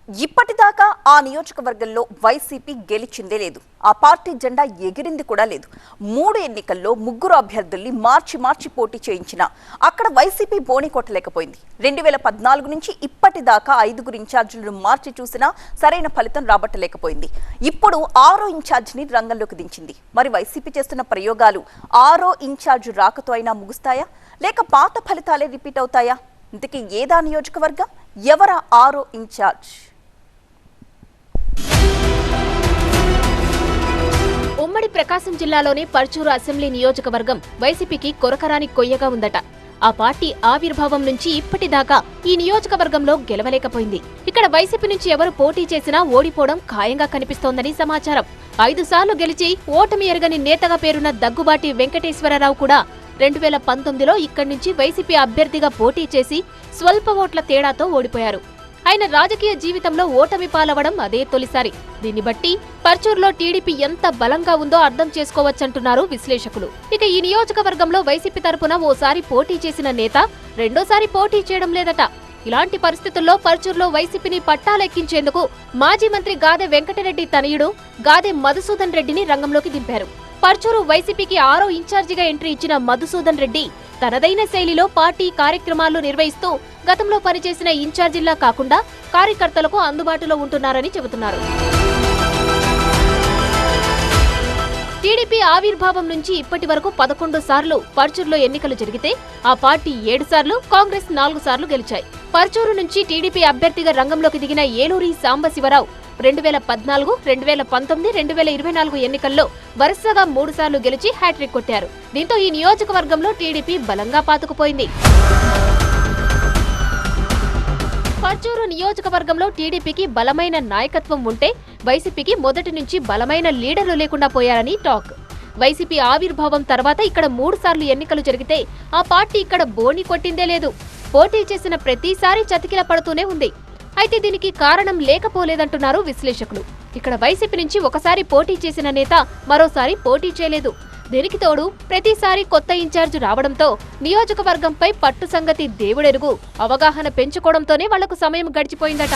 ఇప్పటిదాకా ఆ నియోజకవర్గంలో వైసీపీ గెలిచిందే లేదు. ఆ పార్టీ జెండా ఎగిరింది కూడా లేదు. 3 ఎన్నికల్లో 3 అభ్యర్థుల్ని మార్చి పోటీ చేయించినా అక్కడ వైసీపీ బోని కొట్టలేకపోయింది. 2014 నుంచి ఇప్పటిదాకా 5 ఇన్ఛార్జీలను మార్చి చూసినా సరైన ఫలితం రాబట్టలేకపోయింది. ఇప్పుడు 6వ ఇన్ఛార్జిని రంగంలోకి దించింది. మరి వైసీపీ చేస్తున్న ప్రయోగాలు 6వ ఇన్ఛార్జ్ రాకతో అయినా ముగుస్తాయా, లేక పాత ఫలితాలే రిపీట్ అవుతాయా? ఇంతకీ ఏదా నియోజకవర్గం, ఎవరా 6వ ఇన్ఛార్జ్? ఉమ్మడి ప్రకాశం జిల్లాలోని పర్చూరు అసెంబ్లీ నియోజకవర్గం వైసీపీకి కొరకరాని కొయ్యగా ఉందట. ఆ పార్టీ ఆవిర్భావం నుంచి ఇప్పటిదాకా ఈ నియోజకవర్గంలో గెలవలేకపోయింది. ఇక్కడ వైసీపీ నుంచి ఎవరు పోటీ చేసినా ఓడిపోవడం ఖాయంగా కనిపిస్తోందని సమాచారం. 5 సార్లు గెలిచి ఓటమి ఎరగని నేతగా పేరున్న దగ్గుబాటి వెంకటేశ్వరరావు కూడా 2019లో ఇక్కడి నుంచి వైసీపీ అభ్యర్థిగా పోటీ చేసి స్వల్ప ఓట్ల తేడాతో ఓడిపోయారు. ఆయన రాజకీయ జీవితంలో ఓటమి పాలవడం అదే తొలిసారి. దీన్ని బట్టి పర్చూరులో టీడీపీ ఎంత బలంగా ఉందో అర్థం చేసుకోవచ్చంటున్నారు విశ్లేషకులు. ఇక ఈ నియోజకవర్గంలో వైసీపీ తరపున ఓసారి పోటీ చేసిన నేత రెండోసారి పోటీ చేయడం లేదట. ఇలాంటి పరిస్థితుల్లో పర్చూరులో వైసీపీని పట్టాలెక్కించేందుకు మాజీ మంత్రి గాదె వెంకటరెడ్డి తనయుడు గాదె మధుసూదన్ రెడ్డిని రంగంలోకి దింపారు. పర్చూరు వైసీపీకి 6వ ఇన్ఛార్జిగా ఎంట్రీ ఇచ్చిన మధుసూదన్ రెడ్డి తనదైన శైలిలో పార్టీ కార్యక్రమాలు నిర్వహిస్తూ గతంలో పనిచేసిన ఇన్ఛార్జిల్లా కాకుండా కార్యకర్తలకు అందుబాటులో ఉంటున్నారని చెబుతున్నారు. టీడీపీ ఆవిర్భావం నుంచి ఇప్పటి వరకు 11 సార్లు పర్చూరులో ఎన్నికలు జరిగితే ఆ పార్టీ 7 సార్లు, కాంగ్రెస్ 4 సార్లు గెలిచాయి. పర్చూరు నుంచి టీడీపీ అభ్యర్థిగా రంగంలోకి దిగిన ఏలూరి సాంబశివరావు 2014, 2019, 2024 ఎన్నికల్లో వరుసగా 3 సార్లు గెలిచి హ్యాట్రిక్ కొట్టారు. దీంతో ఈ నియోజకవర్గంలో టీడీపీ బలంగా పాతుకుపోయింది. పర్చూరు నియోజకవర్గంలో టీడీపీకి బలమైన నాయకత్వం ఉంటే వైసీపీకి మొదటి నుంచి బలమైన లీడర్లు లేకుండా పోయారని టాక్. వైసీపీ ఆవిర్భావం తర్వాత ఇక్కడ 3 సార్లు ఎన్నికలు జరిగితే ఆ పార్టీ ఇక్కడ బోని కొట్టిందే లేదు. పోటీ చేసిన ప్రతిసారి చతికిల పడుతూనే ఉంది. అయితే దీనికి కారణం లేకపోలేదంటున్నారు విశ్లేషకులు. ఇక్కడ వైసీపీ నుంచి ఒకసారి పోటీ చేసిన నేత మరోసారి పోటీ చేయలేదు. దీనికి తోడు ప్రతిసారి కొత్త ఇన్ఛార్జ్ రావడంతో నియోజకవర్గంపై పట్టు సంగతి దేవుడెరుగు, అవగాహన పెంచుకోవడంతోనే వాళ్లకు సమయం గడిచిపోయిందట.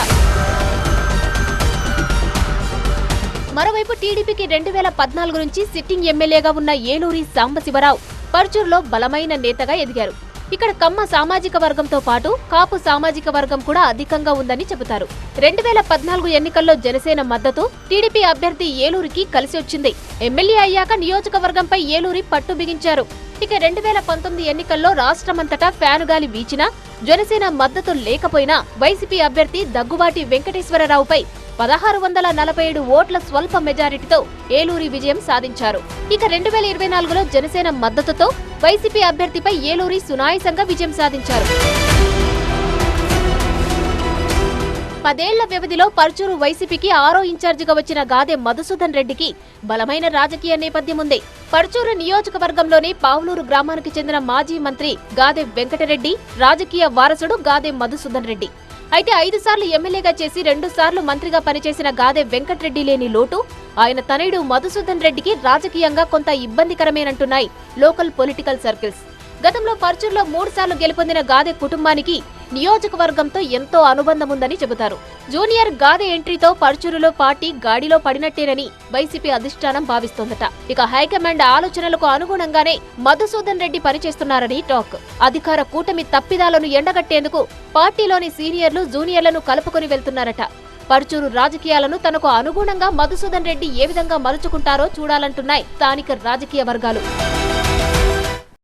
మరోవైపు టీడీపీకి 2014 నుంచి సిట్టింగ్ ఎమ్మెల్యేగా ఉన్న ఏలూరి సాంబశివరావు పర్చూరులో బలమైన నేతగా ఎదిగారు. ఇక్కడ కమ్మ సామాజిక వర్గంతో పాటు కాపు సామాజిక వర్గం కూడా అధికంగా ఉందని చెబుతారు. 2014 ఎన్నికల్లో జనసేన మద్దతు టీడీపీ అభ్యర్థి ఏలూరికి కలిసి వచ్చింది. ఎమ్మెల్యే అయ్యాక నియోజకవర్గంపై ఏలూరి పట్టు బిగించారు. ఇక 2019 ఎన్నికల్లో రాష్ట్రమంతటా ఫ్యానుగాలి వీచినా జనసేన మద్దతు లేకపోయినా వైసీపీ అభ్యర్థి దగ్గుబాటి వెంకటేశ్వరరావుపై 1647 ఓట్ల స్వల్ప మెజారిటీతో ఏలూరి విజయం సాధించారు. ఇక 2024లో జనసేన మద్దతుతో వైసీపీ అభ్యర్థిపై ఏలూరి సునాయాసంగా విజయం సాధించారు. 10 ఏళ్ల వ్యవధిలో పర్చూరు వైసీపీకి 6వ ఇన్ఛార్జిగా వచ్చిన గాదె మధుసూదన్ రెడ్డికి బలమైన రాజకీయ నేపథ్యం ఉంది. పర్చూరు నియోజకవర్గంలోని పావులూరు గ్రామానికి చెందిన మాజీ మంత్రి గాదె వెంకటరెడ్డి రాజకీయ వారసుడు గాదె మధుసూదన్ రెడ్డి. అయితే 5 సార్లు ఎమ్మెల్యేగా చేసి 2 సార్లు మంత్రిగా పనిచేసిన గాదె వెంకటరెడ్డి లేని లోటు ఆయన తనయుడు మధుసూదన్ రెడ్డికి రాజకీయంగా కొంత ఇబ్బందికరమేనంటున్నాయి లోకల్ పొలిటికల్ సర్కిల్స్. గతంలో పర్చూరులో 3 సార్లు గెలుపొందిన గాదె కుటుంబానికి నియోజకవర్గంతో ఎంతో అనుబంధం ఉందని చెబుతారు. జూనియర్ గాదె ఎంట్రీతో పర్చూరులో పార్టీ గాడిలో పడినట్టేనని వైసీపీ అధిష్టానం భావిస్తోందట. ఇక హైకమాండ్ ఆలోచనలకు అనుగుణంగానే మధుసూదన్ రెడ్డి పనిచేస్తున్నారని టాక్. అధికార కూటమి తప్పిదాలను ఎండగట్టేందుకు పార్టీలోని సీనియర్లు జూనియర్లను కలుపుకొని వెళ్తున్నారట. పర్చూరు రాజకీయాలను తనకు అనుగుణంగా మధుసూదన్ రెడ్డి ఏ విధంగా మలుచుకుంటారో చూడాలంటున్నాయి స్థానిక రాజకీయ వర్గాలు.